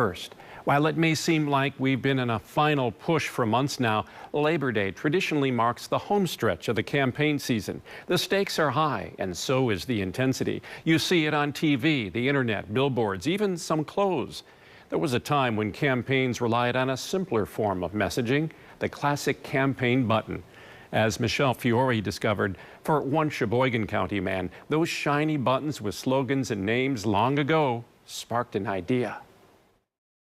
First, while it may seem like we've been in a final push for months now, Labor Day traditionally marks the home stretch of the campaign season. The stakes are high, and so is the intensity. You see it on TV, the internet, billboards, even some clothes. There was a time when campaigns relied on a simpler form of messaging, the classic campaign button. As Michelle Fiore discovered, for one Sheboygan County man, those shiny buttons with slogans and names long ago sparked an idea.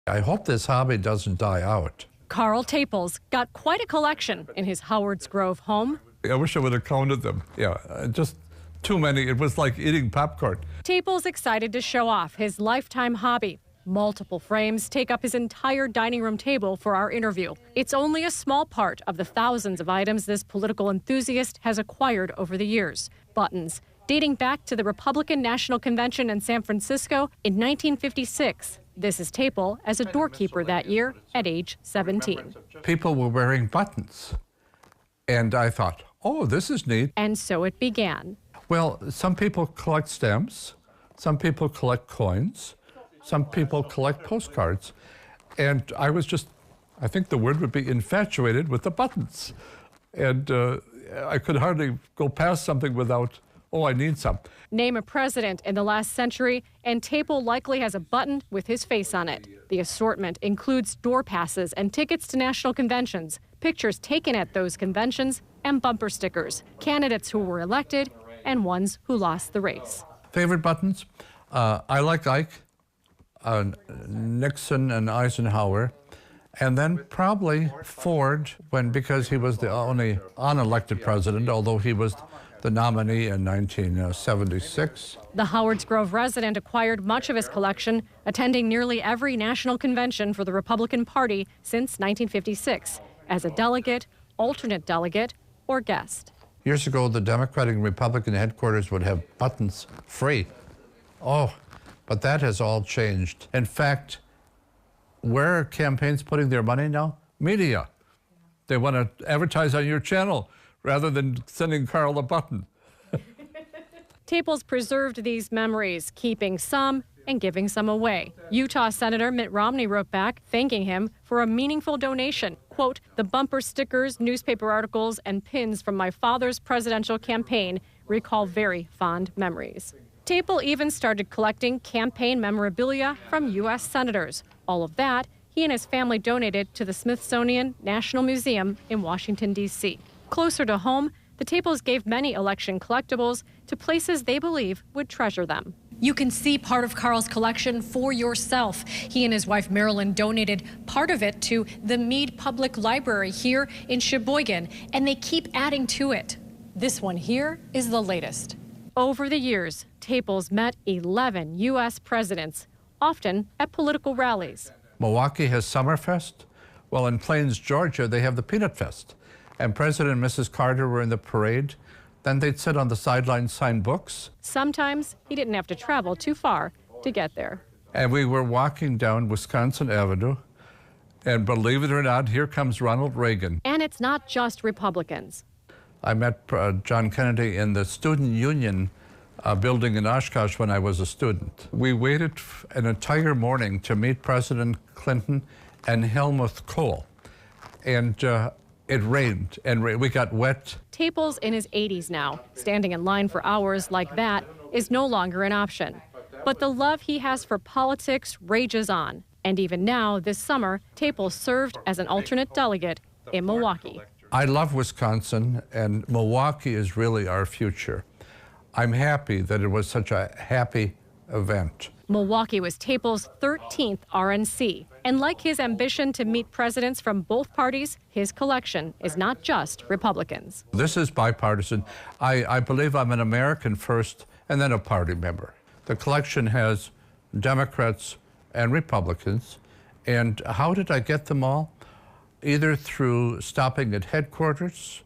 I hope this hobby doesn't die out. Carl Taples got quite a collection in his Howards Grove home. I wish I would have counted them. Yeah, just too many. It was like eating popcorn. Taples excited to show off his lifetime hobby. Multiple frames take up his entire dining room table for our interview. It's only a small part of the thousands of items this political enthusiast has acquired over the years. Buttons dating back to the Republican National Convention in San Francisco in 1956. This is Taple as a doorkeeper that year at age 17. People were wearing buttons, and I thought, oh, this is neat. And so it began. Well, some people collect stamps, some people collect coins, some people collect postcards, and I was just, I think the word would be infatuated with the buttons. And I could hardly go past something without, oh, I need some. Name a president in the last century, and Taple likely has a button with his face on it. The assortment includes door passes and tickets to national conventions, pictures taken at those conventions, and bumper stickers, candidates who were elected and ones who lost the race. Favorite buttons? I like Ike, Nixon and Eisenhower, and then probably Ford, because he was the only unelected president, although he was the nominee in 1976. The Howards Grove resident acquired much of his collection, attending nearly every national convention for the Republican Party since 1956, as a delegate, alternate delegate, or guest. Years ago, the Democratic and Republican headquarters would have buttons free. Oh, but that has all changed. In fact, where are campaigns putting their money now? Media. They want to advertise on your channel rather than sending Carl a button. Taples preserved these memories, keeping some and giving some away. Utah Senator Mitt Romney wrote back, thanking him for a meaningful donation. Quote, the bumper stickers, newspaper articles, and pins from my father's presidential campaign recall very fond memories. Taple even started collecting campaign memorabilia from U.S. senators. All of that he and his family donated to the Smithsonian National Museum in Washington, D.C. Closer to home, the Taples gave many election collectibles to places they believe would treasure them. You can see part of Carl's collection for yourself. He and his wife Marilyn donated part of it to the Meade Public Library here in Sheboygan, and they keep adding to it. This one here is the latest. Over the years, Taples met 11 U.S. presidents, often at political rallies. Milwaukee has Summerfest. Well, in Plains, Georgia, they have the Peanut Fest. And President and Mrs. Carter were in the parade. Then they'd sit on the sidelines, sign books. Sometimes he didn't have to travel too far to get there. And we were walking down Wisconsin Avenue, and believe it or not, here comes Ronald Reagan. And it's not just Republicans. I met John Kennedy in the Student Union building in Oshkosh when I was a student. We waited an entire morning to meet President Clinton and Helmut Kohl. And it rained, and we got wet. Taples in his 80s now. Standing in line for hours like that is no longer an option. But the love he has for politics rages on. And even now, this summer, Taples served as an alternate delegate in Milwaukee. I love Wisconsin, and Milwaukee is really our future. I'm happy that it was such a happy event. Milwaukee was Taples' 13th RNC. And like his ambition to meet presidents from both parties, his collection is not just Republicans. This is bipartisan. I believe I'm an American first and then a party member. The collection has Democrats and Republicans. And how did I get them all? Either through stopping at headquarters,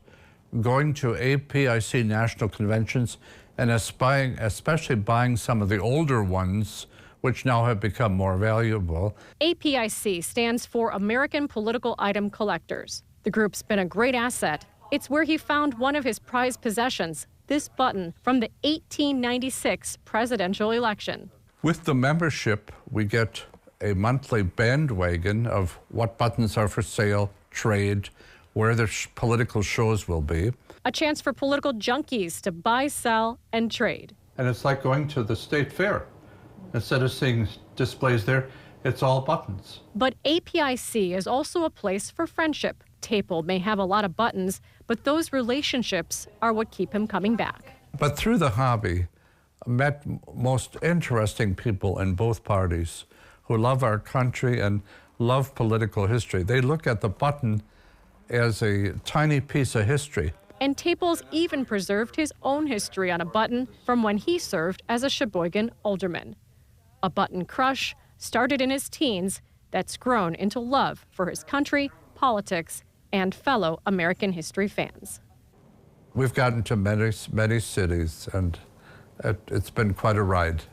going to APIC national conventions, and especially buying some of the older ones, which now have become more valuable. APIC stands for American Political Item Collectors. The group's been a great asset. It's where he found one of his prized possessions, this button from the 1896 presidential election. With the membership, we get a monthly bandwagon of what buttons are for sale, trade, where the political shows will be. A chance for political junkies to buy, sell, and trade. And it's like going to the state fair. Instead of seeing displays there, it's all buttons. But APIC is also a place for friendship. Tapel may have a lot of buttons, but those relationships are what keep him coming back. But through the hobby, I met most interesting people in both parties who love our country and love political history. They look at the button as a tiny piece of history. And Tapels even preserved his own history on a button from when he served as a Sheboygan alderman. A button crush started in his teens that's grown into love for his country, politics, and fellow American history fans. We've gotten to many cities, and it's been quite a ride.